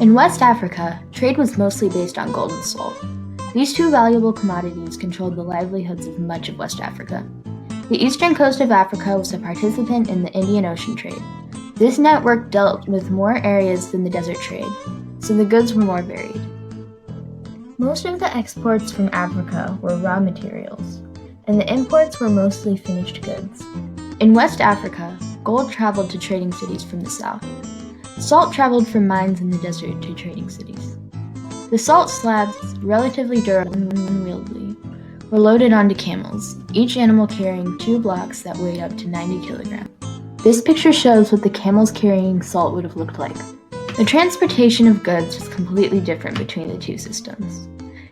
In West Africa, trade was mostly based on gold and salt. These two valuable commodities controlled the livelihoods of much of West Africa. The eastern coast of Africa was a participant in the Indian Ocean trade. This network dealt with more areas than the desert trade, so the goods were more varied. Most of the exports from Africa were raw materials, and the imports were mostly finished goods. In West Africa, gold traveled to trading cities from the south. Salt traveled from mines in the desert to trading cities. The salt slabs, relatively durable and unwieldy, were loaded onto camels, each animal carrying 2 blocks that weighed up to 90 kilograms. This picture shows what the camels carrying salt would have looked like. The transportation of goods was completely different between the two systems.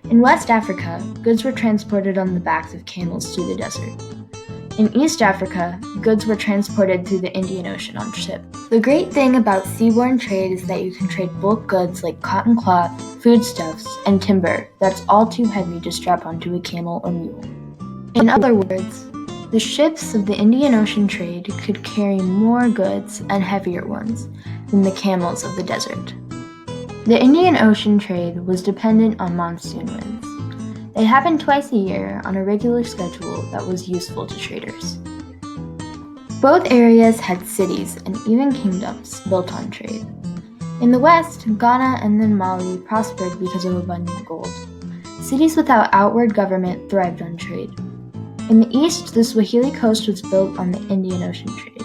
In West Africa, goods were transported on the backs of camels through the desert. In East Africa, goods were transported through the Indian Ocean on ships. The great thing about seaborne trade is that you can trade bulk goods like cotton cloth, foodstuffs, and timber that's all too heavy to strap onto a camel or mule. In other words, the ships of the Indian Ocean trade could carry more goods and heavier ones than the camels of the desert. The Indian Ocean trade was dependent on monsoon winds. They happened twice a year on a regular schedule that was useful to traders. Both areas had cities and even kingdoms built on trade. In the west, Ghana and then Mali prospered because of abundant gold. Cities without outward government thrived on trade. In the east, the Swahili coast was built on the Indian Ocean trade.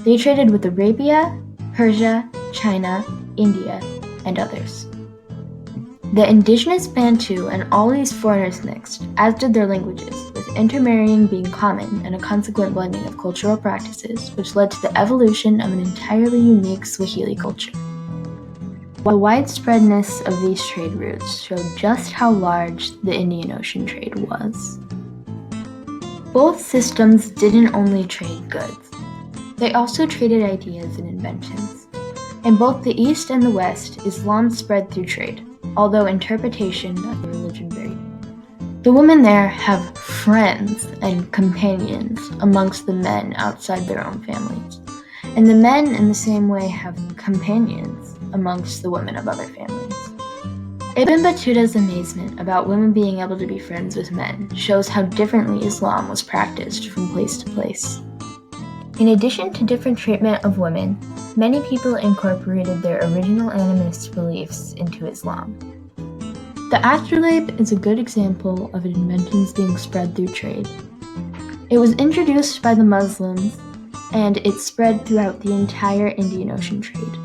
They traded with Arabia, Persia, China, India, and others. The indigenous Bantu and all these foreigners mixed, as did their languages, with intermarrying being common and a consequent blending of cultural practices, which led to the evolution of an entirely unique Swahili culture. The widespreadness of these trade routes showed just how large the Indian Ocean trade was. Both systems didn't only trade goods, they also traded ideas and inventions. In both the East and the West, Islam spread through trade, although interpretation of the religion varied. The women there have friends and companions amongst the men outside their own families, and the men in the same way have companions amongst the women of other families. Ibn Battuta's amazement about women being able to be friends with men shows how differently Islam was practiced from place to place. In addition to different treatment of women, many people incorporated their original animist beliefs into Islam. The astrolabe is a good example of inventions being spread through trade. It was introduced by the Muslims, and it spread throughout the entire Indian Ocean trade.